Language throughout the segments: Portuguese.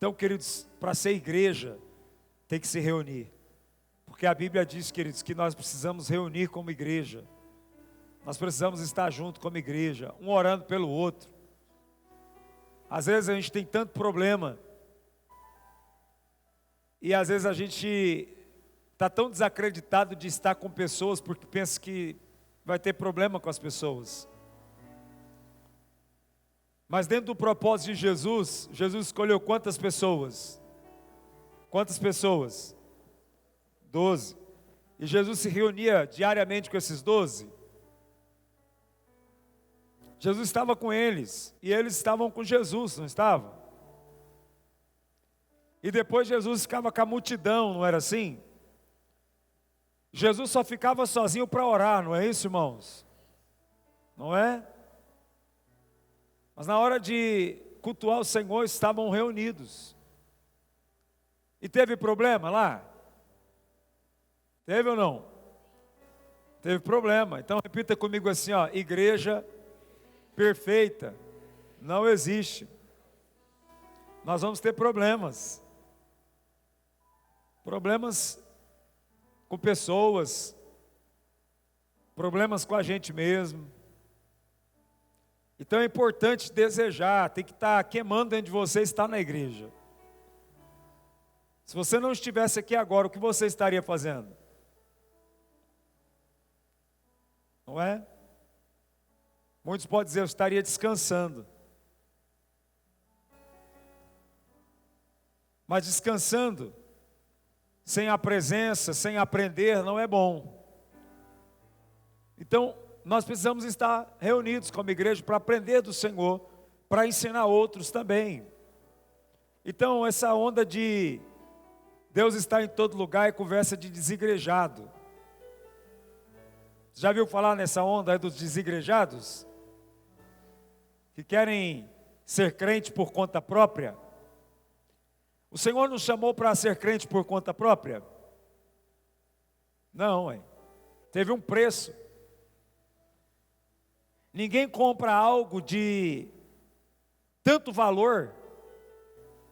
Então, queridos, para ser igreja, tem que se reunir. Porque a Bíblia diz, queridos, que nós precisamos reunir como igreja. Nós precisamos estar junto como igreja, um orando pelo outro. Às vezes a gente tem tanto problema. E às vezes a gente está tão desacreditado de estar com pessoas porque pensa que vai ter problema com as pessoas. Mas dentro do propósito de Jesus, Jesus escolheu quantas pessoas? Quantas pessoas? 12. E Jesus se reunia diariamente com esses 12. Jesus estava com eles, e eles estavam com Jesus, não estavam? E depois Jesus ficava com a multidão, não era assim? Jesus só ficava sozinho para orar, não é isso, irmãos? Não é? Mas na hora de cultuar o Senhor, estavam reunidos. E teve problema lá? Teve ou não? Teve problema. Então repita comigo assim, ó: igreja perfeita não existe. Nós vamos ter problemas. Problemas com pessoas, problemas com a gente mesmo. Então é importante desejar, tem que estar queimando dentro de você estar na igreja. Se você não estivesse aqui agora, o que você estaria fazendo? Não é? Muitos podem dizer, eu estaria descansando. Mas descansando, sem a presença, sem aprender, não é bom. Então, nós precisamos estar reunidos como igreja para aprender do Senhor, para ensinar outros também. Então, essa onda de Deus está em todo lugar é conversa de desigrejado. Já viu falar nessa onda aí dos desigrejados? Que querem ser crente por conta própria? O Senhor nos chamou para ser crente por conta própria? Não, hein? Teve um preço. Ninguém compra algo de tanto valor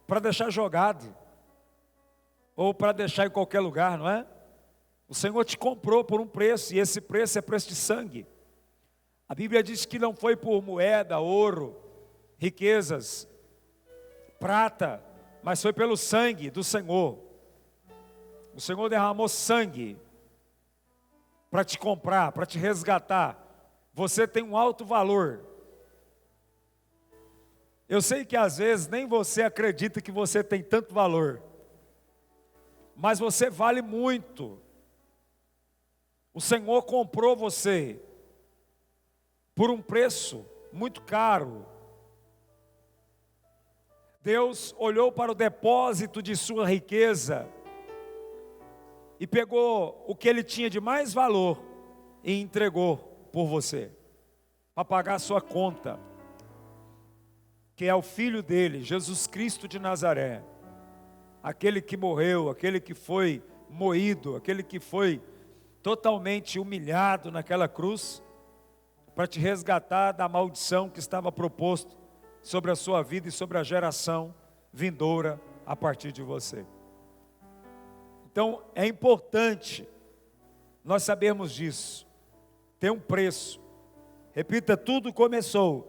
para deixar jogado, ou para deixar em qualquer lugar, não é? O Senhor te comprou por um preço, e esse preço é preço de sangue. A Bíblia diz que não foi por moeda, ouro, riquezas, prata, mas foi pelo sangue do Senhor. O Senhor derramou sangue para te comprar, para te resgatar. Você tem um alto valor. Eu sei que às vezes nem você acredita que você tem tanto valor, mas você vale muito. O Senhor comprou você por um preço muito caro. Deus olhou para o depósito de sua riqueza e pegou o que ele tinha de mais valor e entregou por você, para pagar a sua conta, que é o Filho dele, Jesus Cristo de Nazaré, aquele que morreu, aquele que foi moído, aquele que foi totalmente humilhado naquela cruz, para te resgatar da maldição que estava proposto sobre a sua vida e sobre a geração vindoura a partir de você. Então é importante nós sabermos disso. Tem um preço. Repita, tudo começou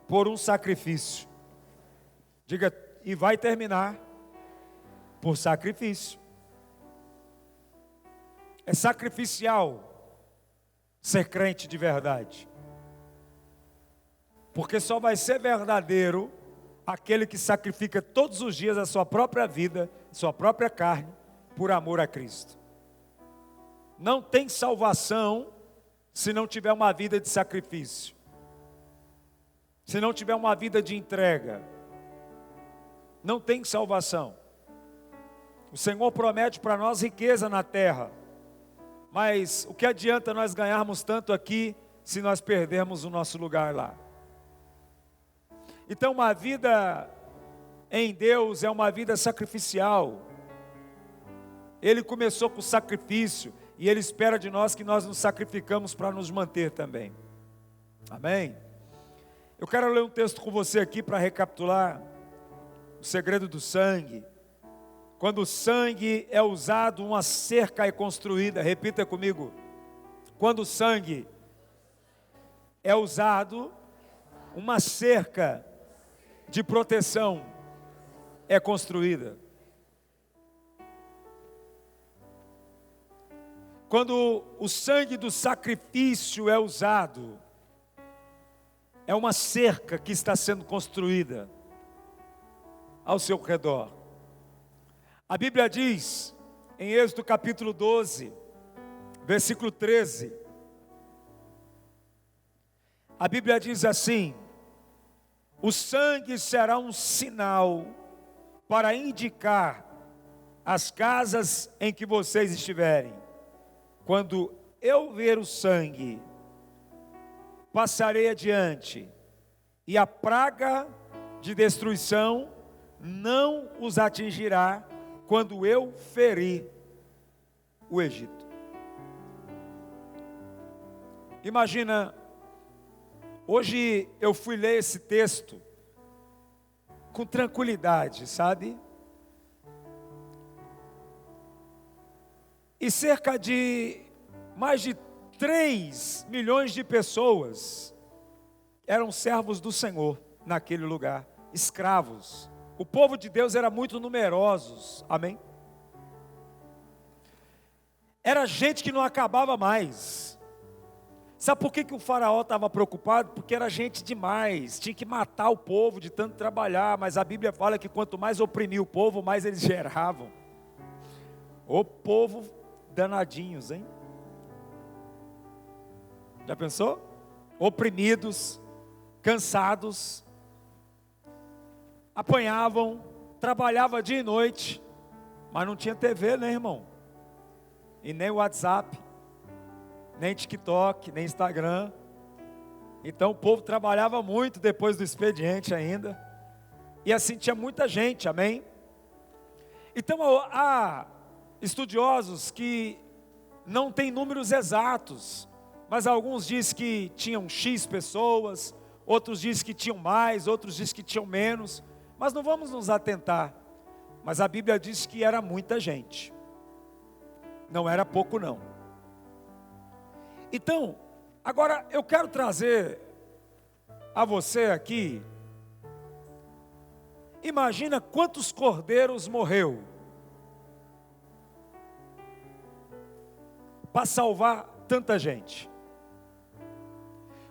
por um sacrifício. Diga, e vai terminar por sacrifício. É sacrificial ser crente de verdade. Porque só vai ser verdadeiro aquele que sacrifica todos os dias a sua própria vida, sua própria carne, por amor a Cristo. Não tem salvação se não tiver uma vida de sacrifício, se não tiver uma vida de entrega. Não tem salvação. O Senhor promete para nós riqueza na terra, mas o que adianta nós ganharmos tanto aqui se nós perdermos o nosso lugar lá? Então uma vida em Deus é uma vida sacrificial. Ele começou com sacrifício e Ele espera de nós que nós nos sacrificamos para nos manter também. Amém? Eu quero ler um texto com você aqui para recapitular. o segredo do sangue. Quando o sangue é usado, uma cerca é construída. Repita comigo. Quando o sangue é usado, uma cerca de proteção é construída. Quando o sangue do sacrifício é usado, é uma cerca que está sendo construída ao seu redor. A Bíblia diz, em Êxodo capítulo 12, versículo 13, a Bíblia diz assim: o sangue será um sinal para indicar as casas em que vocês estiverem. Quando eu ver o sangue, passarei adiante, e a praga de destruição não os atingirá quando eu ferir o Egito. Imagina, hoje eu fui ler esse texto com tranquilidade, sabe? E cerca de mais de 3 milhões de pessoas eram servos do Senhor naquele lugar, escravos. O povo de Deus era muito numerosos, amém? Era gente que não acabava mais. Sabe por que o faraó estava preocupado? Porque era gente demais, tinha que matar o povo de tanto trabalhar, mas a Bíblia fala que quanto mais oprimia o povo, mais eles geravam. O povo danadinhos, hein? Já pensou? Oprimidos, cansados, apanhavam, trabalhava dia e noite, mas não tinha TV, né, irmão? E nem WhatsApp, nem TikTok, nem Instagram. Então o povo trabalhava muito depois do expediente ainda. E assim tinha muita gente, amém? Então há estudiosos que não têm números exatos, mas alguns dizem que tinham X pessoas, outros dizem que tinham mais, outros dizem que tinham menos, mas não vamos nos atentar. Mas a Bíblia diz que era muita gente, não era pouco não. Então, agora eu quero trazer a você aqui, imagina quantos cordeiros morreu para salvar tanta gente.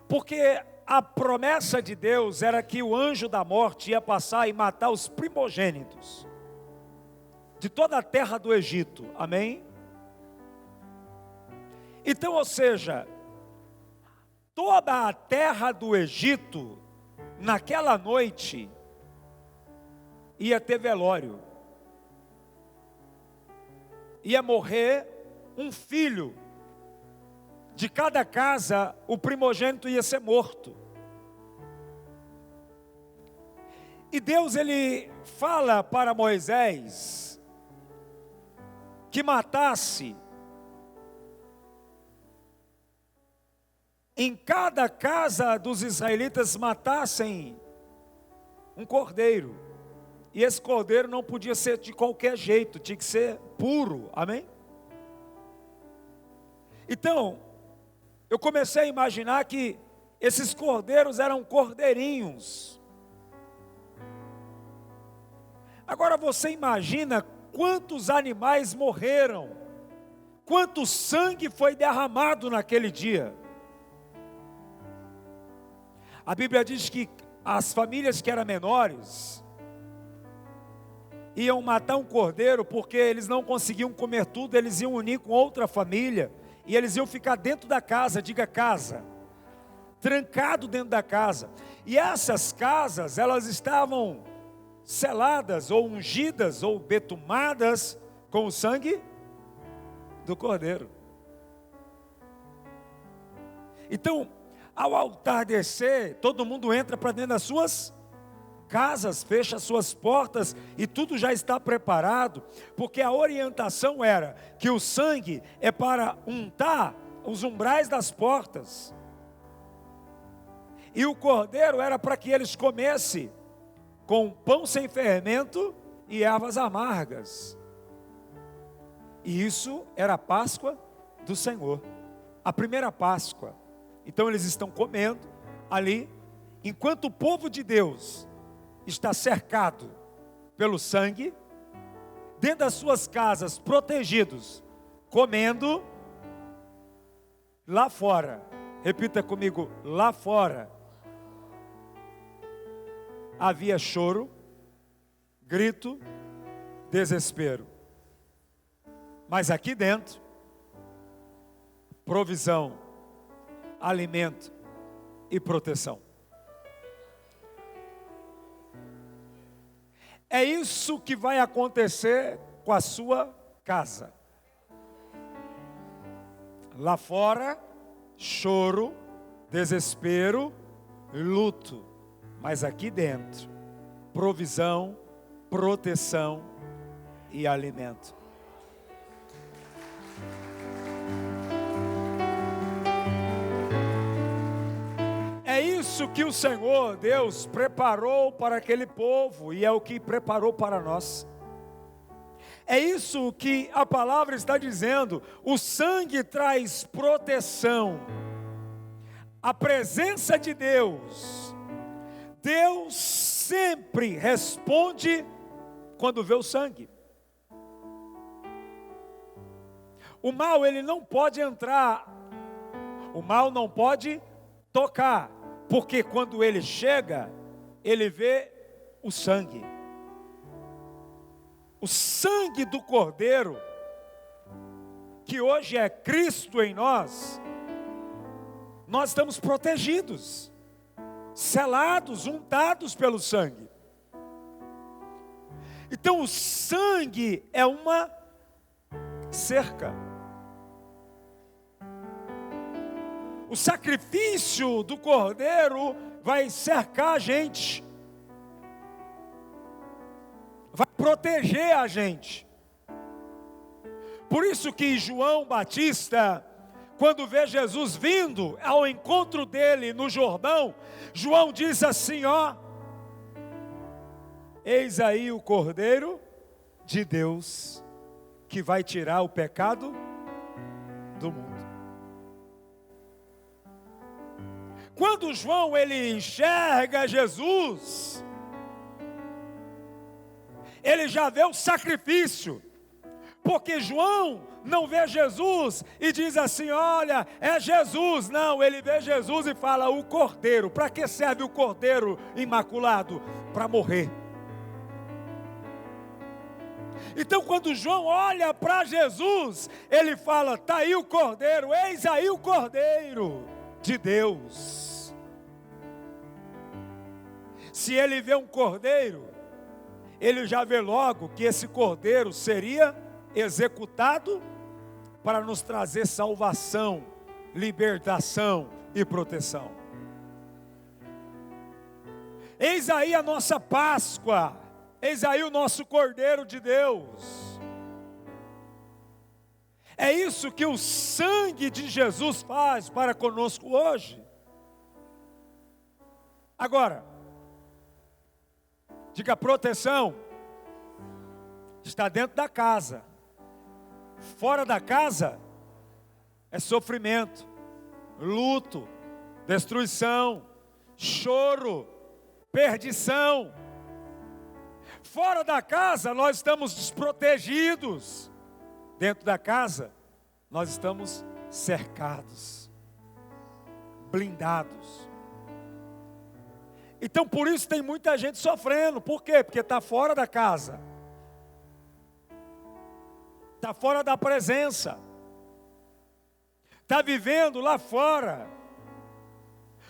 Porque a promessa de Deus era que o anjo da morte ia passar e matar os primogênitos de toda a terra do Egito, amém? Então, ou seja, toda a terra do Egito, naquela noite, ia ter velório, ia morrer um filho, de cada casa o primogênito ia ser morto. E Deus ele fala para Moisés que matasse em cada casa dos israelitas, matassem um cordeiro. E esse cordeiro não podia ser de qualquer jeito, tinha que ser puro, amém? Então, eu comecei a imaginar que esses cordeiros eram cordeirinhos. Agora você imagina quantos animais morreram, quanto sangue foi derramado naquele dia. A Bíblia diz que as famílias que eram menores iam matar um cordeiro porque eles não conseguiam comer tudo, eles iam unir com outra família e eles iam ficar dentro da casa, diga casa, trancado dentro da casa. E essas casas, elas estavam seladas ou ungidas ou betumadas com o sangue do cordeiro. Então, ao altar descer, todo mundo entra para dentro das suas casas, fecha as suas portas e tudo já está preparado, porque a orientação era que o sangue é para untar os umbrais das portas, e o cordeiro era para que eles comessem com pão sem fermento e ervas amargas. E isso era a Páscoa do Senhor, a primeira Páscoa. Então eles estão comendo ali, enquanto o povo de Deus está cercado pelo sangue, dentro das suas casas, protegidos, comendo. Lá fora, repita comigo, lá fora, havia choro, grito, desespero. Mas aqui dentro, provisão, alimento e proteção. É isso que vai acontecer com a sua casa. Lá fora, choro, desespero, luto. Mas aqui dentro, provisão, proteção e alimento. É isso que o Senhor, Deus, preparou para aquele povo e é o que preparou para nós. É isso que a palavra está dizendo. O sangue traz proteção. A presença de Deus. Deus sempre responde quando vê o sangue. O mal, ele não pode entrar. O mal não pode tocar. Porque quando ele chega, ele vê o sangue. O sangue do Cordeiro, que hoje é Cristo em nós, nós estamos protegidos, selados, untados pelo sangue. Então o sangue é uma cerca. O sacrifício do Cordeiro vai cercar a gente, vai proteger a gente. Por isso que João Batista, quando vê Jesus vindo ao encontro dele no Jordão, João diz assim, ó: eis aí o Cordeiro de Deus, que vai tirar o pecado do mundo. Quando João ele enxerga Jesus, ele já vê o sacrifício, porque João não vê Jesus e diz assim, olha, é Jesus. Não, ele vê Jesus e fala, o Cordeiro. Para que serve o Cordeiro imaculado? Para morrer. Então quando João olha para Jesus, ele fala, está aí o Cordeiro, eis aí o Cordeiro de Deus. Se ele vê um Cordeiro, ele já vê logo que esse Cordeiro seria executado para nos trazer salvação, libertação e proteção. Eis aí a nossa Páscoa, eis aí o nosso Cordeiro de Deus. É isso que o sangue de Jesus faz para conosco hoje. Agora, diga, proteção está dentro da casa. Fora da casa é sofrimento, luto, destruição, choro, perdição. Fora da casa nós estamos desprotegidos. Dentro da casa nós estamos cercados, blindados. Então por isso tem muita gente sofrendo. Por quê? Porque está fora da casa, está fora da presença, está vivendo lá fora.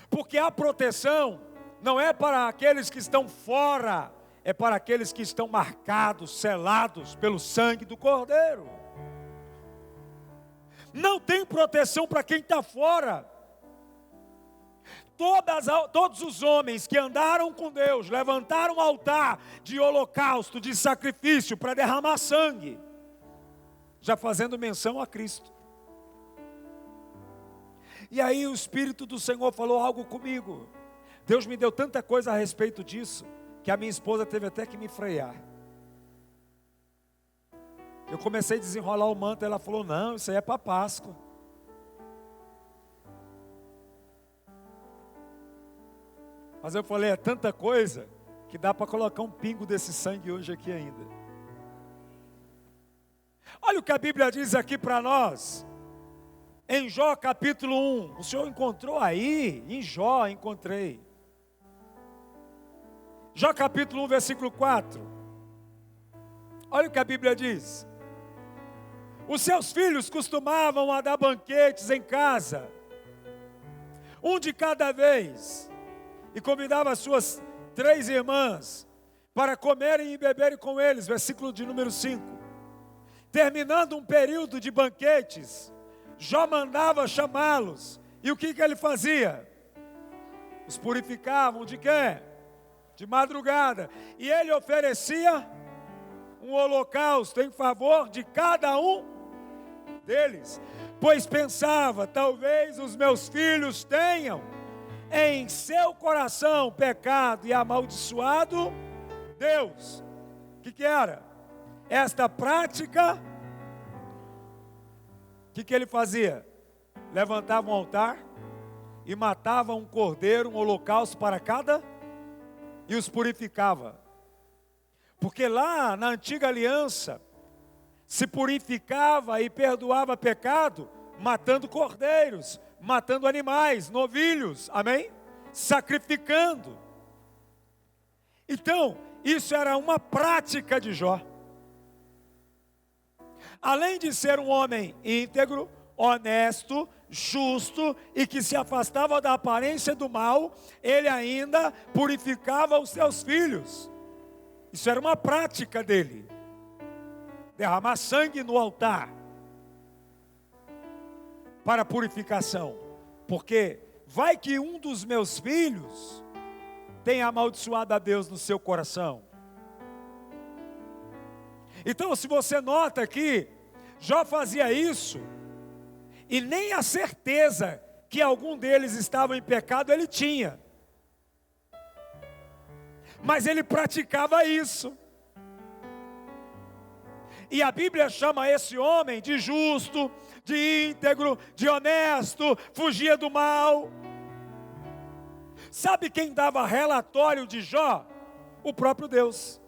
Porque a proteção não é para aqueles que estão fora, é para aqueles que estão marcados, selados pelo sangue do Cordeiro. Não tem proteção para quem está fora. Todos os homens que andaram com Deus levantaram um altar de holocausto, de sacrifício para derramar sangue, já fazendo menção a Cristo. E aí o Espírito do Senhor falou algo comigo. Deus me deu tanta coisa a respeito disso. que a minha esposa teve até que me frear. Eu comecei a desenrolar o manto, ela falou, não, isso aí é para Páscoa. Mas eu falei, é tanta coisa, que dá para colocar um pingo desse sangue hoje aqui ainda. Olha o que a Bíblia diz aqui para nós, em Jó capítulo 1, o senhor encontrou aí? Em Jó encontrei. Jó capítulo 1, versículo 4, olha o que a Bíblia diz. Os seus filhos costumavam a dar banquetes em casa, um de cada vez, e convidava as suas 3 irmãs para comerem e beberem com eles, versículo de número 5. Terminando um período de banquetes, Jó mandava chamá-los, e o que ele fazia? Os purificavam de quê? De madrugada, e ele oferecia um holocausto em favor de cada um deles, pois pensava, talvez os meus filhos tenham em seu coração pecado e amaldiçoado Deus. O que era? Esta prática, o que ele fazia? Levantava um altar e matava um cordeiro, um holocausto para cada, e os purificava. Porque lá na antiga aliança, se purificava e perdoava pecado, matando cordeiros, matando animais, novilhos, amém? Sacrificando. Então, isso era uma prática de Jó. Além de ser um homem íntegro, honesto, justo e que se afastava da aparência do mal, ele ainda purificava os seus filhos. Isso era uma prática dele. Derramar sangue no altar para purificação, porque vai que um dos meus filhos tenha amaldiçoado a Deus no seu coração. Então, se você nota aqui, Jó fazia isso, e nem a certeza que algum deles estava em pecado ele tinha, mas ele praticava isso. E a Bíblia chama esse homem de justo, de íntegro, de honesto, fugia do mal. Sabe quem dava relatório de Jó? O próprio Deus.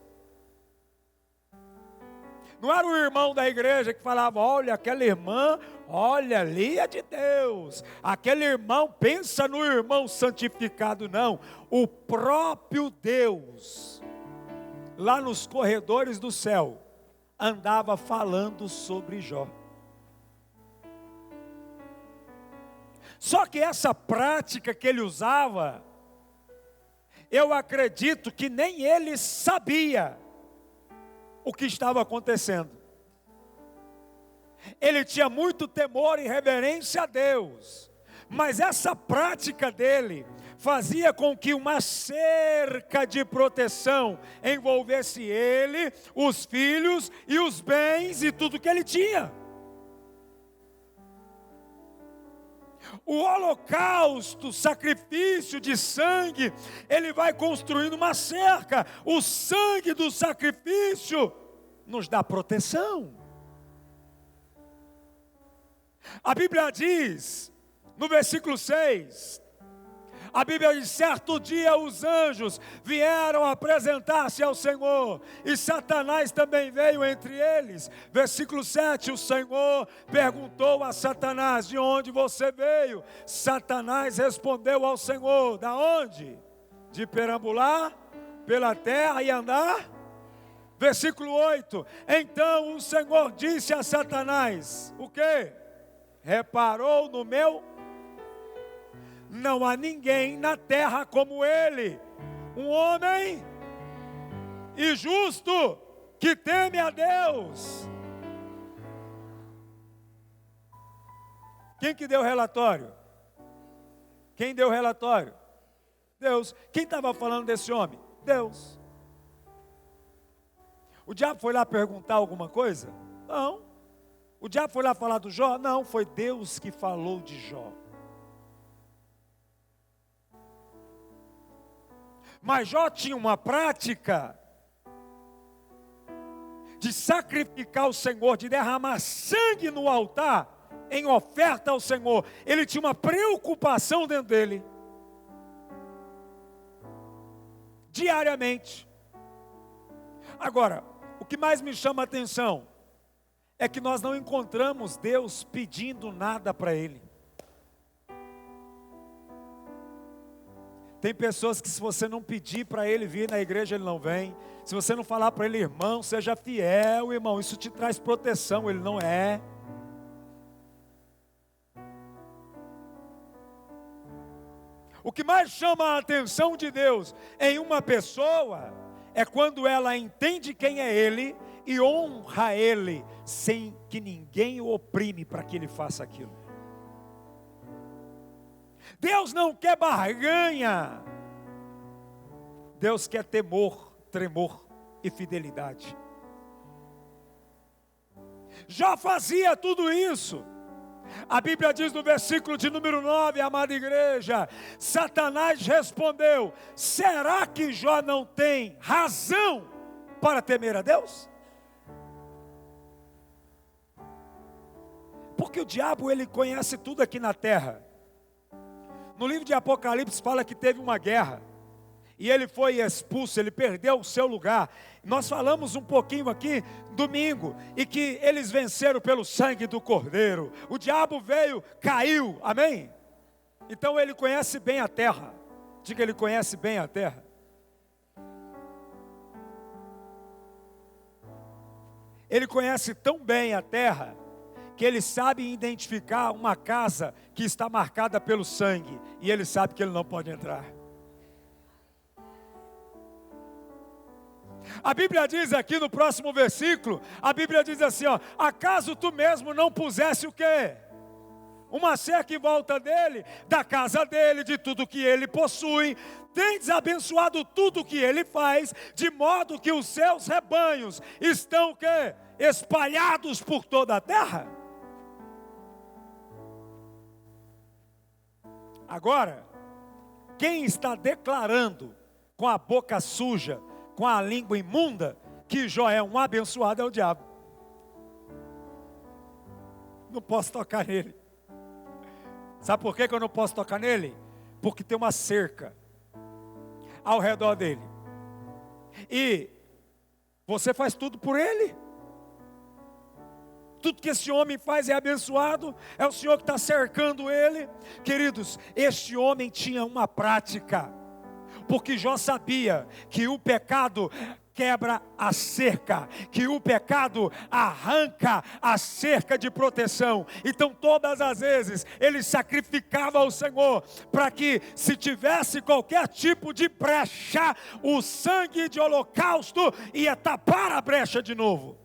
Não era o irmão da igreja que falava, olha, aquela irmã, olha, ali é de Deus. Aquele irmão, pensa no irmão santificado, não. O próprio Deus, lá nos corredores do céu, andava falando sobre Jó. Só que essa prática que ele usava, eu acredito que nem ele sabia o que estava acontecendo. Ele tinha muito temor e reverência a Deus, mas essa prática dele fazia com que uma cerca de proteção envolvesse ele, os filhos e os bens e tudo que ele tinha. O holocausto, sacrifício de sangue, ele vai construindo uma cerca. O sangue do sacrifício nos dá proteção. A Bíblia diz, no versículo 6, a Bíblia diz, certo dia os anjos vieram apresentar-se ao Senhor, e Satanás também veio entre eles. Versículo 7, o Senhor perguntou a Satanás, de onde você veio? Satanás respondeu ao Senhor, da onde? De perambular pela terra e andar? Versículo 8, então o Senhor disse a Satanás, o quê? Reparou no meu? Não há ninguém na terra como ele, um homem e justo, que teme a Deus. Quem que deu o relatório? Quem deu o relatório? Deus. Quem estava falando desse homem? Deus. O diabo foi lá perguntar alguma coisa? Não. O diabo foi lá falar do Jó? Não, foi Deus que falou de Jó. Mas Jó tinha uma prática de sacrificar o Senhor, de derramar sangue no altar, em oferta ao Senhor. Ele tinha uma preocupação dentro dele, diariamente. Agora, o que mais me chama a atenção, é que nós não encontramos Deus pedindo nada para Ele. Tem pessoas que se você não pedir para ele vir na igreja, ele não vem. Se você não falar para ele, irmão, seja fiel, irmão, isso te traz proteção, ele não é. O que mais chama a atenção de Deus em uma pessoa, é quando ela entende quem é Ele, e honra Ele, sem que ninguém o oprime para que Ele faça aquilo. Deus não quer barganha. Deus quer temor, tremor e fidelidade. Já fazia tudo isso. A Bíblia diz no versículo de número 9, amada igreja, Satanás respondeu: será que Jó não tem razão para temer a Deus? Porque o diabo, ele conhece tudo aqui na terra. No livro de Apocalipse fala que teve uma guerra, e ele foi expulso, ele perdeu o seu lugar. Nós falamos um pouquinho aqui domingo, e que eles venceram pelo sangue do Cordeiro. O diabo veio, caiu, amém? Então ele conhece bem a terra. Diga, ele conhece bem a terra. Ele conhece tão bem a terra, que ele sabe identificar uma casa que está marcada pelo sangue, e ele sabe que ele não pode entrar. A Bíblia diz aqui no próximo versículo, a Bíblia diz assim, ó: acaso tu mesmo não pusesse o quê? Uma cerca em volta dele, da casa dele, de tudo que ele possui, tendes abençoado tudo que ele faz, de modo que os seus rebanhos estão o quê? Espalhados por toda a terra. Agora, quem está declarando com a boca suja, com a língua imunda, que Jó é um abençoado, é o diabo. Não posso tocar nele. Sabe por que eu não posso tocar nele? Porque tem uma cerca ao redor dele, e você faz tudo por ele. Tudo que esse homem faz é abençoado, é o Senhor que está cercando ele. Queridos, este homem tinha uma prática, porque Jó sabia que o pecado quebra a cerca, que o pecado arranca a cerca de proteção. Então todas as vezes ele sacrificava ao Senhor, para que se tivesse qualquer tipo de brecha, o sangue de holocausto ia tapar a brecha de novo.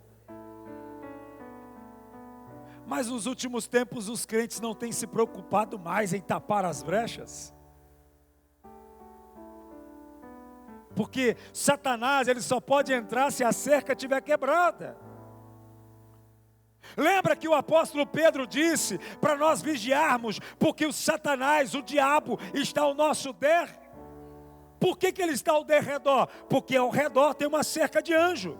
Mas nos últimos tempos os crentes não têm se preocupado mais em tapar as brechas. Porque Satanás, ele só pode entrar se a cerca estiver quebrada. Lembra que o apóstolo Pedro disse para nós vigiarmos, porque o Satanás, o diabo, está ao nosso derredor. Por que ele está ao derredor? Porque ao redor tem uma cerca de anjo.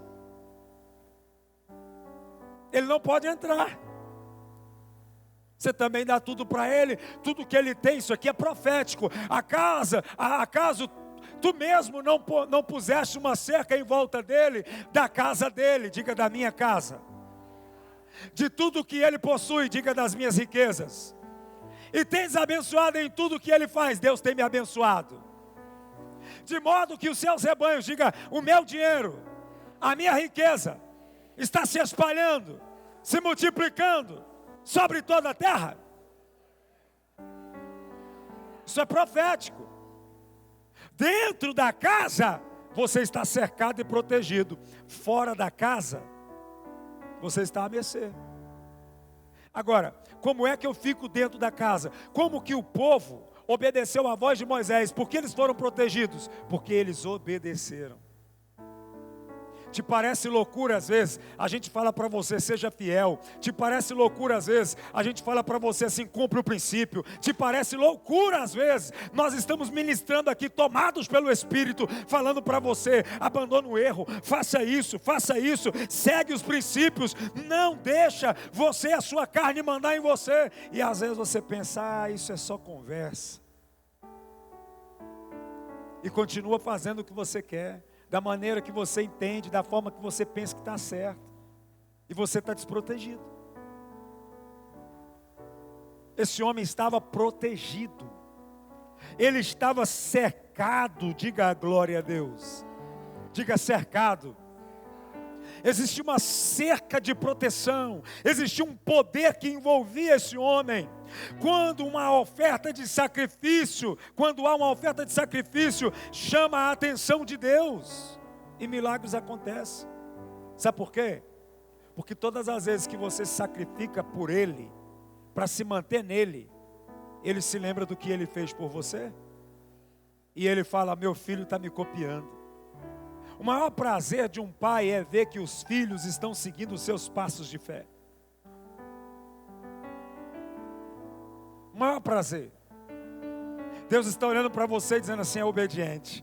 Ele não pode entrar. Você também dá tudo para ele, tudo que ele tem. Isso aqui é profético. Acaso tu mesmo não puseste uma cerca em volta dele, da casa dele? Diga, da minha casa. De tudo que ele possui, diga, das minhas riquezas. E tens abençoado em tudo que ele faz. Deus tem me abençoado, de modo que os seus rebanhos, diga, o meu dinheiro, a minha riqueza está se espalhando, se multiplicando sobre toda a terra. Isso é profético. Dentro da casa você está cercado e protegido. Fora da casa você está à mercê. Agora, como é que eu fico dentro da casa? Como que o povo obedeceu à voz de Moisés? Por que eles foram protegidos? Porque eles obedeceram. Te parece loucura às vezes, a gente fala para você, seja fiel. Te parece loucura às vezes, a gente fala para você assim, cumpre o princípio. Te parece loucura às vezes, nós estamos ministrando aqui, tomados pelo Espírito, falando para você, abandona o erro, faça isso, segue os princípios, não deixa você, a sua carne mandar em você. E às vezes você pensa, isso é só conversa. E continua fazendo o que você quer, da maneira que você entende, da forma que você pensa que está certo. E você está desprotegido. Esse homem estava protegido. Ele estava cercado, diga a glória a Deus. Diga cercado. Existia uma cerca de proteção, existia um poder que envolvia esse homem. Quando há uma oferta de sacrifício, chama a atenção de Deus, e milagres acontecem. Sabe por quê? Porque todas as vezes que você se sacrifica por Ele, para se manter nele, Ele se lembra do que Ele fez por você, e Ele fala, meu filho está me copiando. O maior prazer de um pai é ver que os filhos estão seguindo os seus passos de fé. O maior prazer. Deus está olhando para você e dizendo assim, é obediente.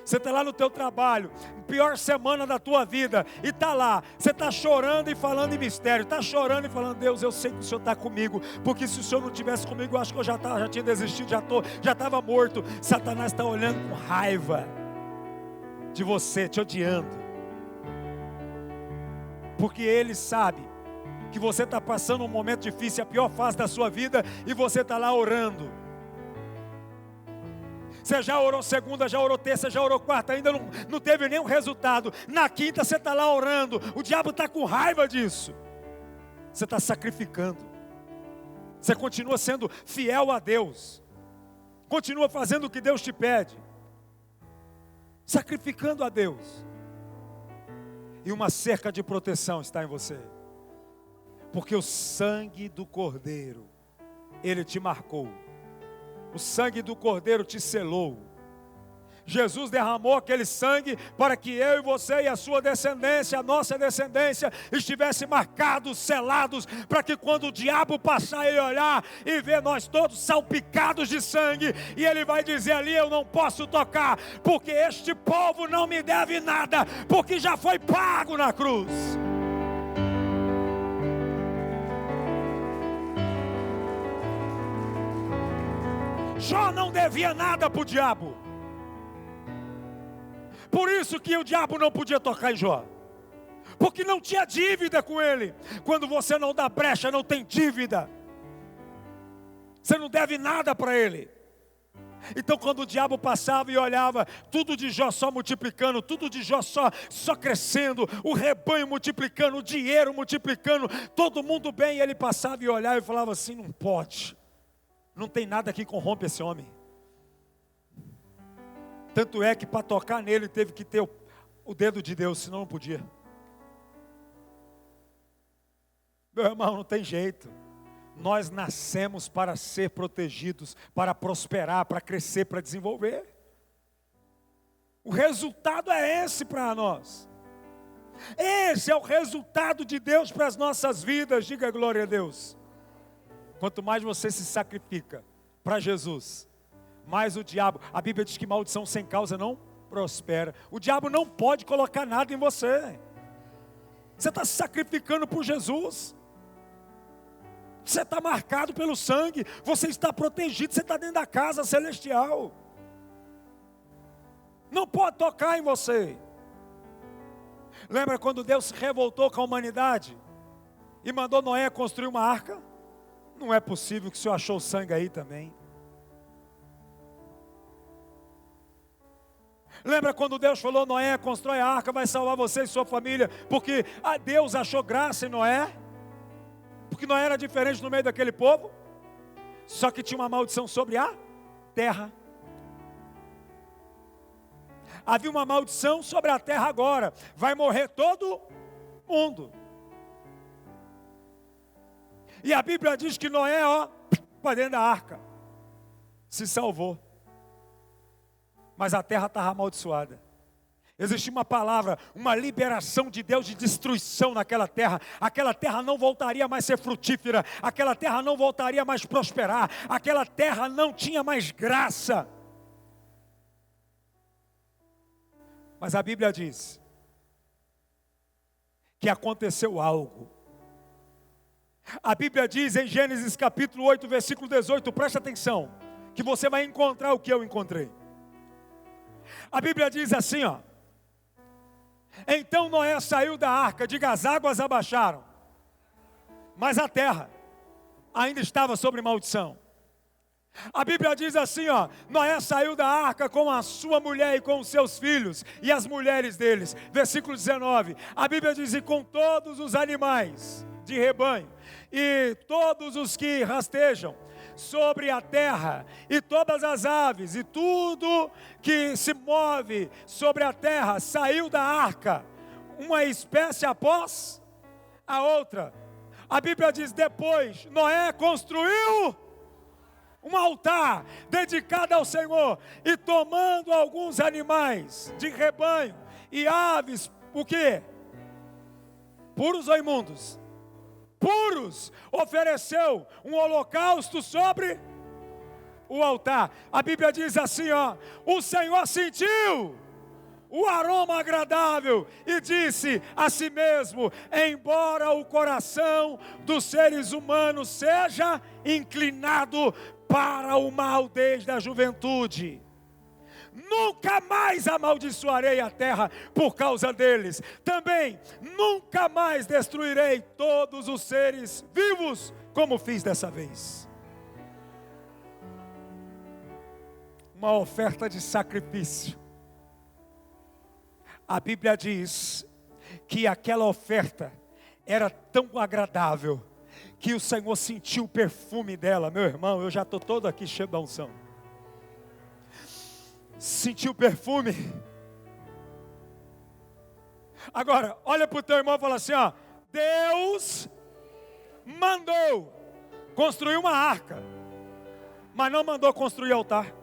Você está lá no teu trabalho, pior semana da tua vida, e está lá, você está chorando e falando em mistério, está chorando e falando, Deus, eu sei que o Senhor está comigo, porque se o Senhor não estivesse comigo, eu acho que eu já tinha desistido, já estava morto. Satanás está olhando com raiva de você, te odiando, porque ele sabe que você está passando um momento difícil, a pior fase da sua vida, e você está lá orando. Você já orou segunda, já orou terça, já orou quarta, ainda não teve nenhum resultado. Na quinta você está lá orando, o diabo está com raiva disso. Você está sacrificando, você continua sendo fiel a Deus, continua fazendo o que Deus te pede, sacrificando a Deus, e uma cerca de proteção está em você, porque o sangue do Cordeiro, Ele te marcou, o sangue do Cordeiro te selou. Jesus derramou aquele sangue para que eu e você e a sua descendência, a nossa descendência, estivessem marcados, selados, para que quando o diabo passar, ele olhar e ver nós todos salpicados de sangue, e ele vai dizer ali, eu não posso tocar, porque este povo não me deve nada, porque já foi pago na cruz. Jó não devia nada para o diabo. Por isso que o diabo não podia tocar em Jó, porque não tinha dívida com ele. Quando você não dá brecha, não tem dívida, você não deve nada para ele. Então quando o diabo passava e olhava, tudo de Jó só multiplicando, tudo de Jó só crescendo, o rebanho multiplicando, o dinheiro multiplicando, todo mundo bem, e ele passava e olhava e falava assim, não pode, não tem nada que corrompe esse homem. Tanto é que para tocar nele teve que ter o dedo de Deus, senão não podia. Meu irmão, não tem jeito. Nós nascemos para ser protegidos, para prosperar, para crescer, para desenvolver. O resultado é esse para nós. Esse é o resultado de Deus para as nossas vidas, diga glória a Deus. Quanto mais você se sacrifica para Jesus, mais o diabo, a Bíblia diz que maldição sem causa não prospera. O diabo não pode colocar nada em você. Você está se sacrificando por Jesus, você está marcado pelo sangue, você está protegido, você está dentro da casa celestial. Não pode tocar em você. Lembra quando Deus se revoltou com a humanidade e mandou Noé construir uma arca? Não é possível que o Senhor achou sangue aí também. Lembra quando Deus falou, Noé, constrói a arca, vai salvar você e sua família, porque Deus achou graça em Noé, porque Noé era diferente no meio daquele povo, só que tinha uma maldição sobre a terra. Havia uma maldição sobre a terra agora, vai morrer todo mundo. E a Bíblia diz que Noé, para dentro da arca, se salvou. Mas a terra estava amaldiçoada. Existia uma palavra, uma liberação de Deus de destruição naquela terra. Aquela terra não voltaria mais a ser frutífera. Aquela terra não voltaria mais a prosperar. Aquela terra não tinha mais graça. Mas a Bíblia diz que aconteceu algo. A Bíblia diz em Gênesis capítulo 8, versículo 18, preste atenção, que você vai encontrar o que eu encontrei. A Bíblia diz assim, ó: então Noé saiu da arca, diga, as águas abaixaram, mas a terra ainda estava sobre maldição. A Bíblia diz assim, ó: Noé saiu da arca com a sua mulher e com os seus filhos e as mulheres deles. Versículo 19, a Bíblia diz: e com todos os animais de rebanho e todos os que rastejam sobre a terra, e todas as aves, e tudo que se move sobre a terra, saiu da arca, uma espécie após a outra. A Bíblia diz: depois Noé construiu um altar dedicado ao Senhor, e tomando alguns animais de rebanho e aves, o quê? Puros ou imundos? Puros, ofereceu um holocausto sobre o altar. A Bíblia diz assim, ó: o Senhor sentiu o aroma agradável e disse a si mesmo: embora o coração dos seres humanos seja inclinado para o mal desde a juventude, nunca mais amaldiçoarei a terra por causa deles. Também nunca mais destruirei todos os seres vivos, como fiz dessa vez. Uma oferta de sacrifício. A Bíblia diz que aquela oferta era tão agradável que o Senhor sentiu o perfume dela. Meu irmão, eu já estou todo aqui cheio da unção. Sentiu o perfume. Agora, olha para o teu irmão e fala assim, ó: Deus mandou construir uma arca, mas não mandou construir altar.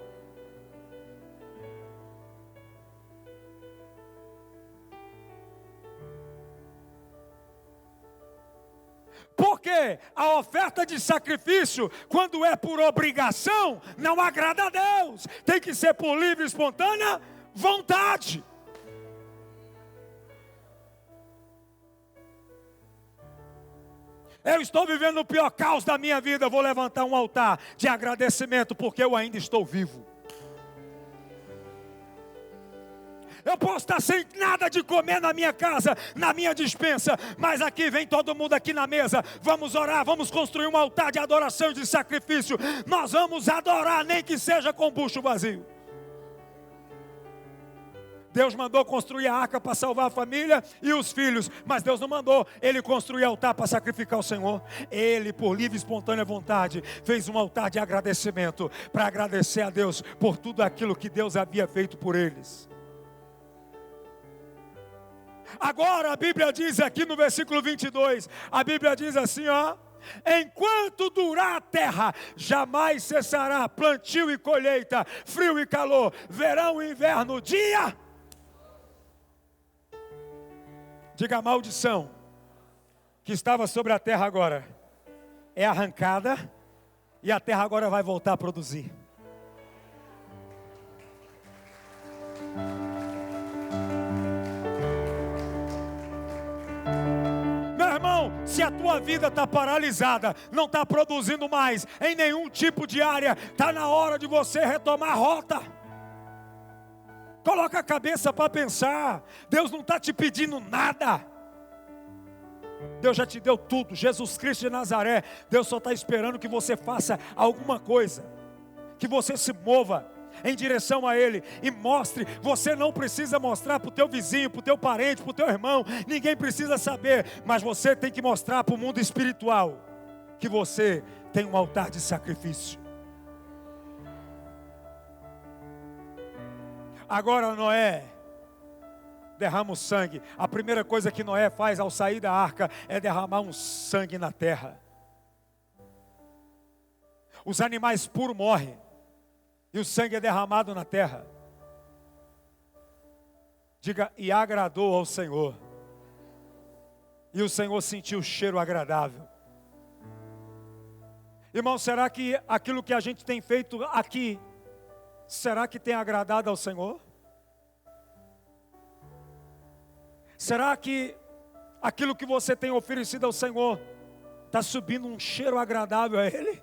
Porque a oferta de sacrifício, quando é por obrigação, não agrada a Deus. Tem que ser por livre e espontânea vontade. Eu estou vivendo o pior caos da minha vida, vou levantar um altar de agradecimento, porque eu ainda estou vivo. Eu posso estar sem nada de comer na minha casa, na minha despensa, mas aqui vem todo mundo aqui na mesa. Vamos orar, vamos construir um altar de adoração e de sacrifício. Nós vamos adorar, nem que seja com o bucho vazio. Deus mandou construir a arca para salvar a família e os filhos, mas Deus não mandou ele construir altar para sacrificar o Senhor. Ele, por livre e espontânea vontade, fez um altar de agradecimento, para agradecer a Deus por tudo aquilo que Deus havia feito por eles. Agora a Bíblia diz aqui no versículo 22, a Bíblia diz assim, ó: enquanto durar a terra, jamais cessará plantio e colheita, frio e calor, verão e inverno, dia. Diga: a maldição que estava sobre a terra agora é arrancada, e a terra agora vai voltar a produzir. Se a tua vida está paralisada, não está produzindo mais em nenhum tipo de área, está na hora de você retomar a rota. Coloca a cabeça para pensar. Deus não está te pedindo nada. Deus já te deu tudo. Jesus Cristo de Nazaré. Deus só está esperando que você faça alguma coisa, que você se mova em direção a Ele e mostre. Você não precisa mostrar para o teu vizinho, para o teu parente, para o teu irmão, ninguém precisa saber, mas você tem que mostrar para o mundo espiritual que você tem um altar de sacrifício. Agora Noé derrama o sangue. A primeira coisa que Noé faz ao sair da arca é derramar um sangue na terra. Os animais puros morrem e o sangue é derramado na terra. Diga, e agradou ao Senhor. E o Senhor sentiu o cheiro agradável. Irmão, será que aquilo que a gente tem feito aqui, será que tem agradado ao Senhor? Será que aquilo que você tem oferecido ao Senhor está subindo um cheiro agradável a Ele?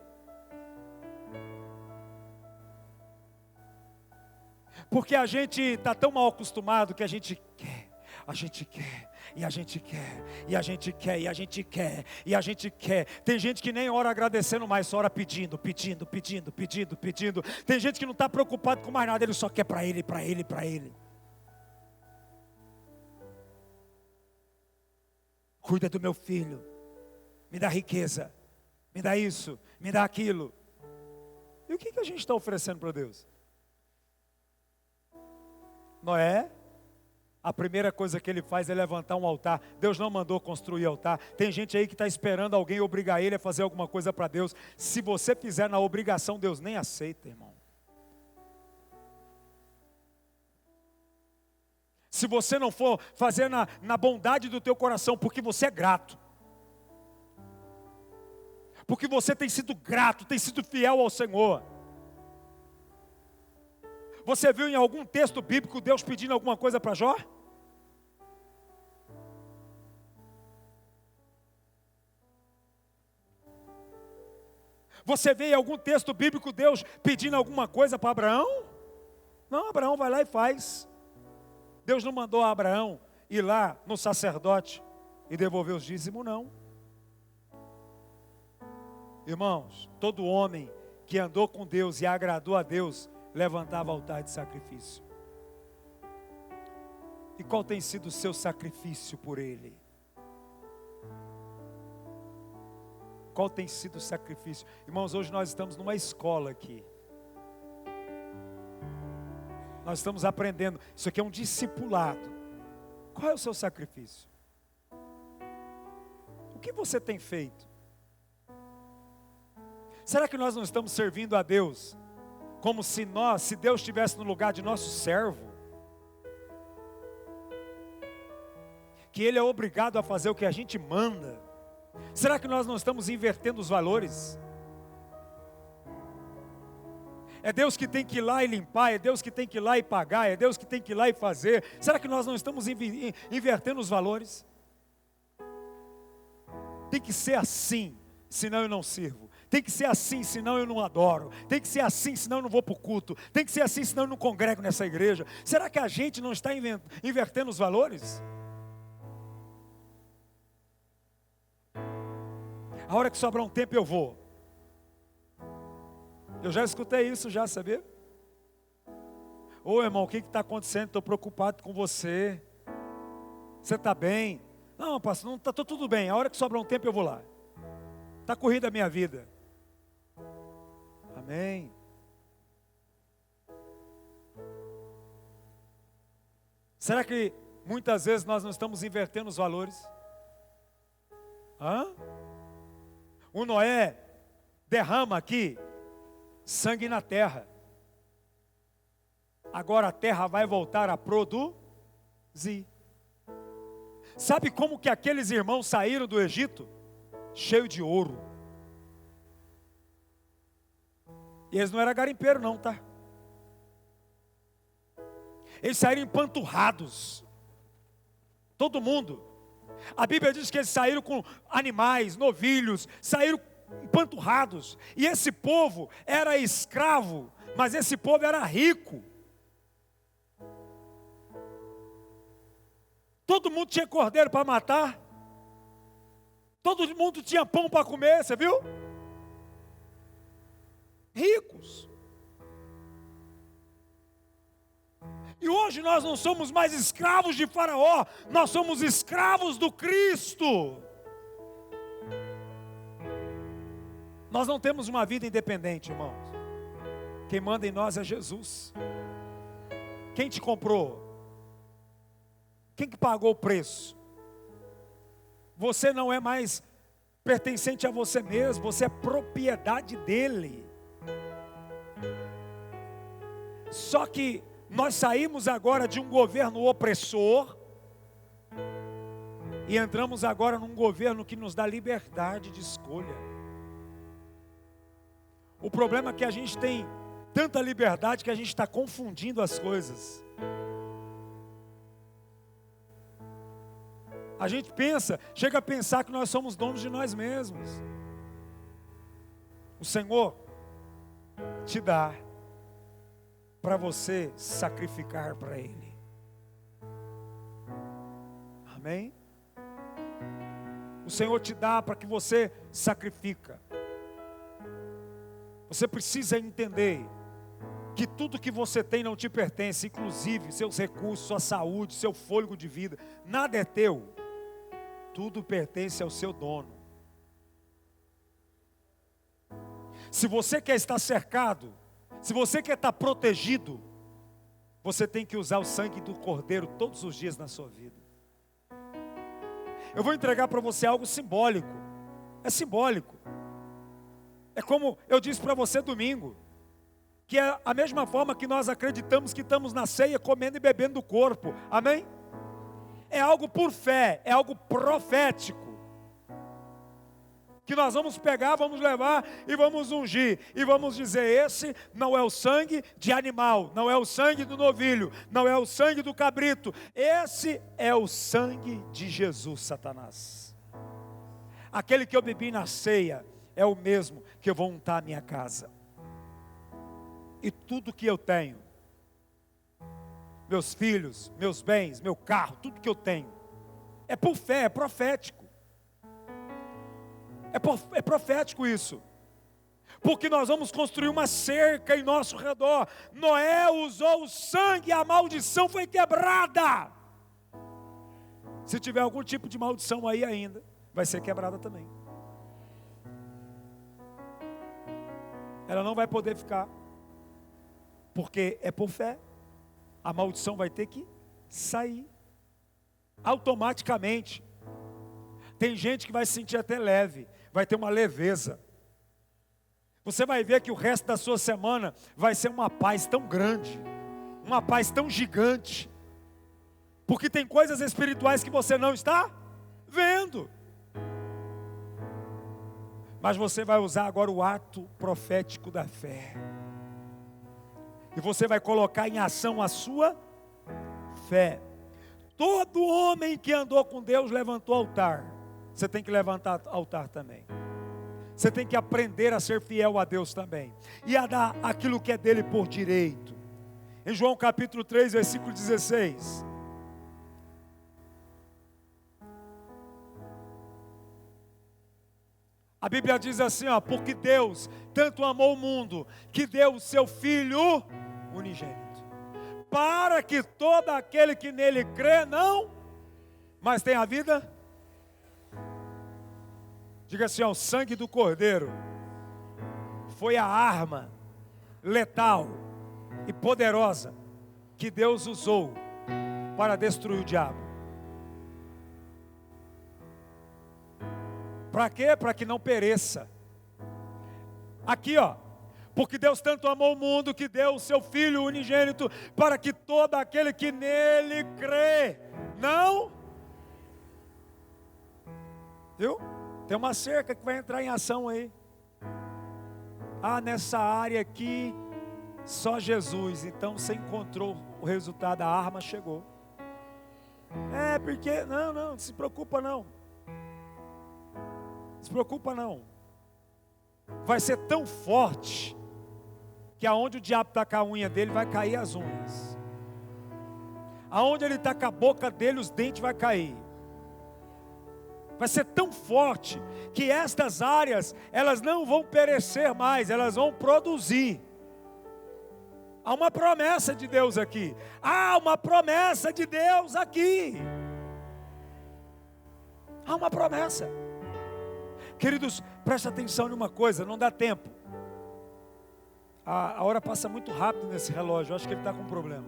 Porque a gente está tão mal acostumado que a gente quer, e a gente quer, e a gente quer, e a gente quer, e a gente quer. Tem gente que nem ora agradecendo mais, só ora pedindo. Tem gente que não está preocupado com mais nada, ele só quer para ele. Cuida do meu filho, me dá riqueza, me dá isso, me dá aquilo. E o que a gente está oferecendo para Deus? Noé, a primeira coisa que ele faz é levantar um altar. Deus não mandou construir altar. Tem gente aí que está esperando alguém obrigar ele a fazer alguma coisa para Deus. Se você fizer na obrigação, Deus nem aceita, irmão. Se você não for fazer na bondade do teu coração, porque você é grato, porque você tem sido grato, tem sido fiel ao Senhor. Você viu em algum texto bíblico Deus pedindo alguma coisa para Jó? Você vê em algum texto bíblico Deus pedindo alguma coisa para Abraão? Não, Abraão vai lá e faz. Deus não mandou a Abraão ir lá no sacerdote e devolver os dízimos, não. Irmãos, todo homem que andou com Deus e agradou a Deus, levantava altar de sacrifício. E qual tem sido o seu sacrifício por Ele? Qual tem sido o sacrifício? Irmãos, hoje nós estamos numa escola aqui. Nós estamos aprendendo. Isso aqui é um discipulado. Qual é o seu sacrifício? O que você tem feito? Será que nós não estamos servindo a Deus como se Deus estivesse no lugar de nosso servo? Que Ele é obrigado a fazer o que a gente manda? Será que nós não estamos invertendo os valores? É Deus que tem que ir lá e limpar, é Deus que tem que ir lá e pagar, é Deus que tem que ir lá e fazer. Será que nós não estamos invertendo os valores? Tem que ser assim, senão eu não sirvo. Tem que ser assim, senão eu não adoro. Tem que ser assim, senão eu não vou para o culto. Tem que ser assim, senão eu não congrego nessa igreja. Será que a gente não está invertendo os valores? A hora que sobrar um tempo eu vou. Eu já escutei isso já, sabia? Ô irmão, o que está acontecendo? Estou preocupado com você. Você está bem? Não, pastor, não está tudo bem. A hora que sobrar um tempo eu vou lá. Está corrida a minha vida. Amém. Será que muitas vezes nós não estamos invertendo os valores? O Noé derrama aqui sangue na terra. Agora a terra vai voltar a produzir. Sabe como que aqueles irmãos saíram do Egito? Cheio de ouro. E eles não eram garimpeiros não, tá? Eles saíram empanturrados. Todo mundo. A Bíblia diz que eles saíram com animais, novilhos, saíram empanturrados. E esse povo era escravo, mas esse povo era rico. Todo mundo tinha cordeiro para matar. Todo mundo tinha pão para comer, você viu? Ricos. E hoje nós não somos mais escravos de Faraó, nós somos escravos do Cristo. Nós não temos uma vida independente, irmãos. Quem manda em nós é Jesus. Quem te comprou? Quem que pagou o preço? Você não é mais pertencente a você mesmo, você é propriedade dele. Só que Nós saímos agora de um governo opressor e entramos agora num governo que nos dá liberdade de escolha. O problema é que a gente tem tanta liberdade que a gente está confundindo as coisas. A gente chega a pensar que nós somos donos de nós mesmos. O Senhor te dá para você sacrificar para Ele. Amém? O Senhor te dá para que você sacrifica. Você precisa entender que tudo que você tem não te pertence, inclusive seus recursos, sua saúde, seu fôlego de vida, nada é teu. Tudo pertence ao seu dono. Se você quer estar cercado, se você quer estar protegido, você tem que usar o sangue do Cordeiro todos os dias na sua vida. Eu vou entregar para você algo simbólico. É simbólico. É como eu disse para você domingo, que é a mesma forma que nós acreditamos que estamos na ceia, comendo e bebendo do corpo. Amém? É algo por fé, é algo profético, que nós vamos pegar, vamos levar e vamos ungir, e vamos dizer: esse não é o sangue de animal, não é o sangue do novilho, não é o sangue do cabrito, esse é o sangue de Jesus, Satanás. Aquele que eu bebi na ceia é o mesmo que eu vou untar a minha casa. E tudo que eu tenho, meus filhos, meus bens, meu carro, tudo que eu tenho, é por fé, é profético. É profético isso. Porque nós vamos construir uma cerca em nosso redor. Noé usou o sangue e a maldição foi quebrada. Se tiver algum tipo de maldição aí ainda, vai ser quebrada também. Ela não vai poder ficar, porque é por fé. A maldição vai ter que sair automaticamente. Tem gente que vai se sentir até leve, vai ter uma leveza. Você vai ver que o resto da sua semana vai ser uma paz tão grande, uma paz tão gigante, porque tem coisas espirituais que você não está vendo. Mas você vai usar agora o ato profético da fé. E você vai colocar em ação a sua fé. Todo homem que andou com Deus levantou altar. Você tem que levantar altar também. Você tem que aprender a ser fiel a Deus também. E a dar aquilo que é dele por direito. Em João capítulo 3, versículo 16. A Bíblia diz assim, ó: porque Deus tanto amou o mundo, que deu o seu Filho unigênito, para que todo aquele que nele crê não, mas tem a vida. Diga assim, ó: o sangue do Cordeiro foi a arma letal e poderosa que Deus usou para destruir o diabo. Para quê? Para que não pereça. Aqui, ó: porque Deus tanto amou o mundo que deu o seu Filho unigênito, para que todo aquele que nele crê não. Viu? Tem uma cerca que vai entrar em ação aí. Ah, nessa área aqui só Jesus. Então você encontrou o resultado, a arma chegou. É porque, não se preocupa não. Se preocupa não. Vai ser tão forte que aonde o diabo tacar a unha dele, vai cair as unhas. Aonde ele tacar a boca dele, os dentes vai cair. Vai ser tão forte que estas áreas, elas não vão perecer mais, elas vão produzir. Há uma promessa de Deus aqui. Há uma promessa de Deus aqui. Há uma promessa. Queridos, preste atenção em uma coisa, não dá tempo. A hora passa muito rápido nesse relógio, eu acho que ele está com um problema.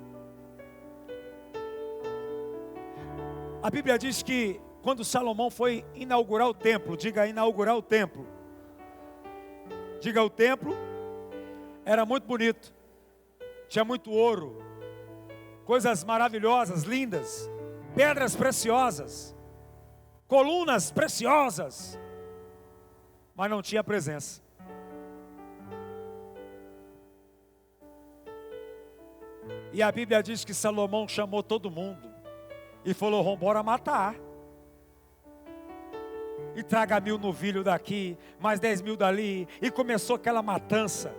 A Bíblia diz que quando Salomão foi inaugurar o templo, diga inaugurar o templo. Diga, o templo era muito bonito, tinha muito ouro, coisas maravilhosas, lindas, pedras preciosas, colunas preciosas, mas não tinha presença. E a Bíblia diz que Salomão chamou todo mundo e falou: vamos embora matar. E traga 1000 novilhos daqui, mais 10.000 dali. E começou aquela matança.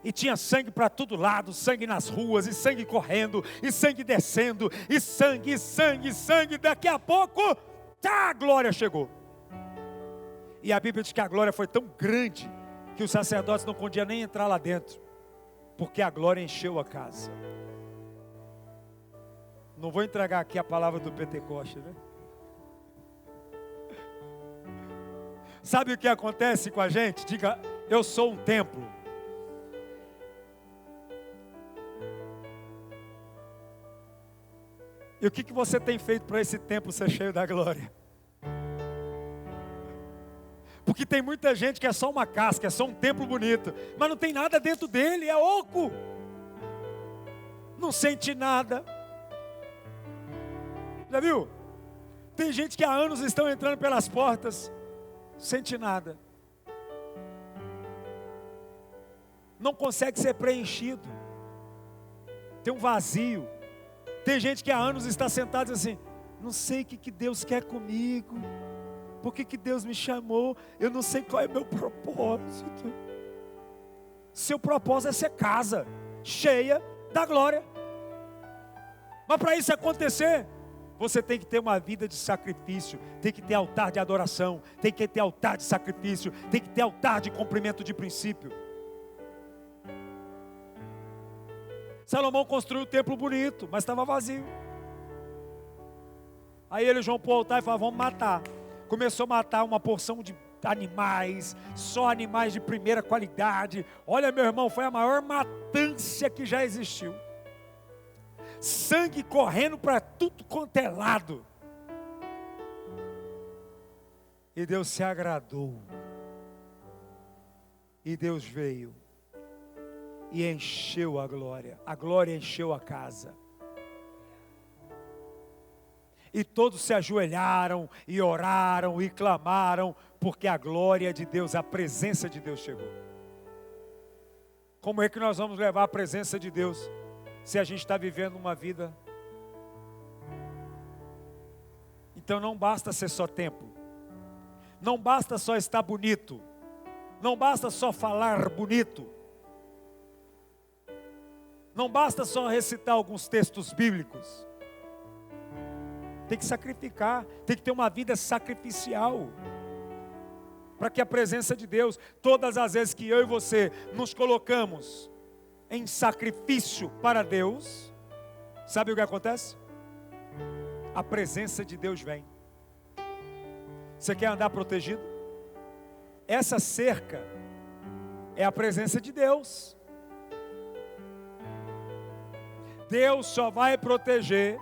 E tinha sangue para todo lado, sangue nas ruas, e sangue correndo, e sangue descendo, e sangue, sangue, sangue. Daqui a pouco, a glória chegou. E a Bíblia diz que a glória foi tão grande que os sacerdotes não podiam nem entrar lá dentro, porque a glória encheu a casa. Não vou entregar aqui a palavra do Pentecoste, né? Sabe o que acontece com a gente? Diga: eu sou um templo. E o que você tem feito para esse templo ser cheio da glória? Porque tem muita gente que é só uma casca, é só um templo bonito, mas não tem nada dentro dele, é oco. Não sente nada. Já viu? Tem gente que há anos estão entrando pelas portas, sente nada. Não consegue ser preenchido. Tem um vazio. Tem gente que há anos está sentado assim: não sei o que Deus quer comigo. Por que Deus me chamou? Eu não sei qual é o meu propósito. Seu propósito é ser casa cheia da glória. Mas para isso acontecer, você tem que ter uma vida de sacrifício, tem que ter altar de adoração, tem que ter altar de sacrifício, tem que ter altar de cumprimento de princípio. Salomão construiu um templo bonito, mas estava vazio. Aí ele, João, pôs o altar e falou: vamos matar. Começou a matar uma porção de animais, só animais de primeira qualidade. Olha, meu irmão, foi a maior matança que já existiu. Sangue correndo para tudo quanto é lado. E Deus se agradou. E Deus veio e encheu a glória. A glória encheu a casa. E todos se ajoelharam e oraram e clamaram, porque a glória de Deus, a presença de Deus chegou. Como é que nós vamos levar a presença de Deus se a gente está vivendo uma vida? Então não basta ser só templo, não basta só estar bonito, não basta só falar bonito, não basta só recitar alguns textos bíblicos. Tem que sacrificar, tem que ter uma vida sacrificial, para que a presença de Deus, todas as vezes que eu e você nos colocamos em sacrifício para Deus, sabe o que acontece? A presença de Deus vem. Você quer andar protegido? Essa cerca é a presença de Deus. Deus só vai proteger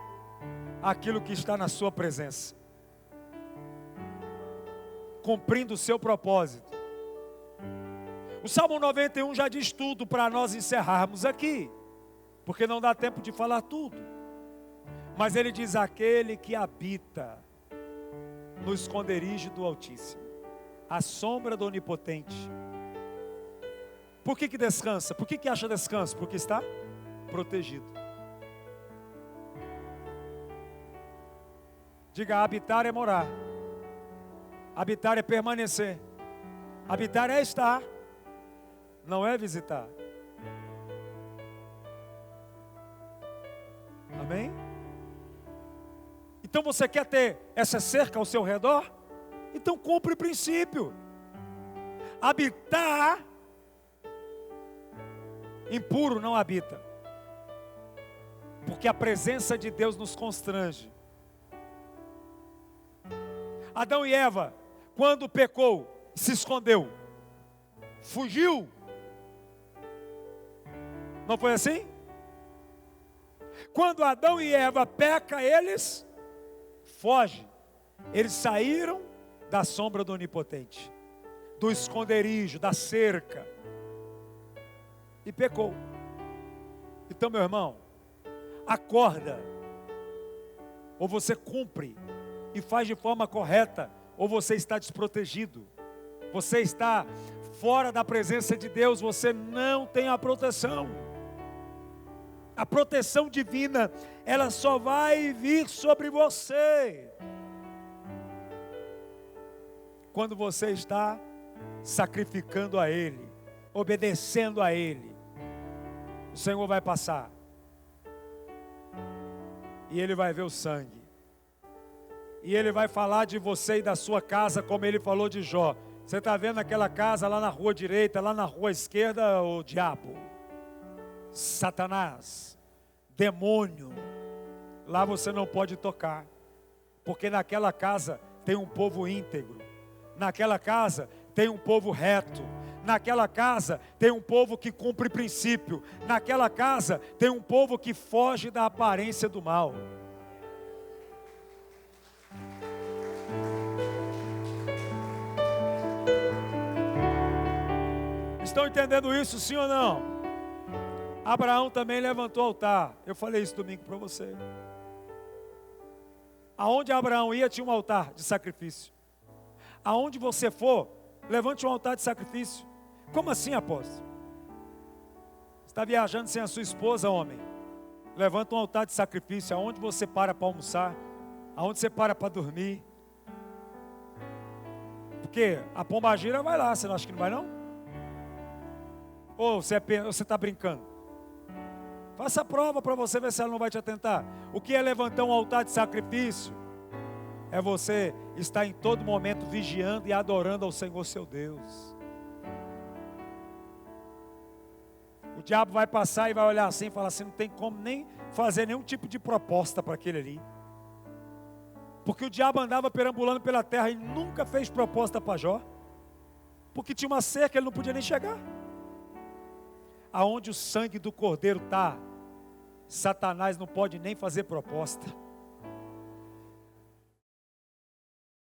aquilo que está na sua presença, cumprindo o seu propósito. O Salmo 91 já diz tudo para nós encerrarmos aqui, porque não dá tempo de falar tudo. Mas ele diz: aquele que habita no esconderijo do Altíssimo, à sombra do Onipotente. Por que descansa? Por que acha descanso? Porque está protegido. Diga: habitar é morar, habitar é permanecer, habitar é estar, não é visitar. Amém? Então você quer ter essa cerca ao seu redor? Então cumpre o princípio. Habitar, impuro não habita, porque a presença de Deus nos constrange. Adão e Eva, quando pecou, se escondeu, fugiu. Não foi assim? Quando Adão e Eva pecam, eles fogem. Eles saíram da sombra do Onipotente, do esconderijo, da cerca, e pecou. Então, meu irmão, acorda. Ou você cumpre e faz de forma correta, ou você está desprotegido. Você está fora da presença de Deus, você não tem a proteção. A proteção divina, ela só vai vir sobre você quando você está sacrificando a Ele, obedecendo a Ele. O Senhor vai passar e Ele vai ver o sangue, e Ele vai falar de você e da sua casa, como Ele falou de Jó. Você está vendo aquela casa lá na rua direita, lá na rua esquerda, o diabo, Satanás, demônio, lá você não pode tocar, porque naquela casa tem um povo íntegro, naquela casa tem um povo reto, naquela casa tem um povo que cumpre princípio, naquela casa tem um povo que foge da aparência do mal. Estão entendendo isso, sim ou não? Abraão também levantou o altar. Eu falei isso domingo para você. Aonde Abraão ia tinha um altar de sacrifício. Aonde você for, levante um altar de sacrifício. Como assim, apóstolo? Você está viajando sem a sua esposa, homem? Levanta um altar de sacrifício. Aonde você para almoçar? Aonde você para dormir? Porque a pombagira vai lá, você não acha que não vai não? Ou você está brincando? Faça a prova para você ver se ela não vai te atentar. O que é levantar um altar de sacrifício? É você estar em todo momento vigiando e adorando ao Senhor seu Deus. O diabo vai passar e vai olhar assim e falar assim: não tem como nem fazer nenhum tipo de proposta para aquele ali. Porque o diabo andava perambulando pela terra e nunca fez proposta para Jó. Porque tinha uma cerca, ele não podia nem chegar. Aonde o sangue do cordeiro está, Satanás não pode nem fazer proposta.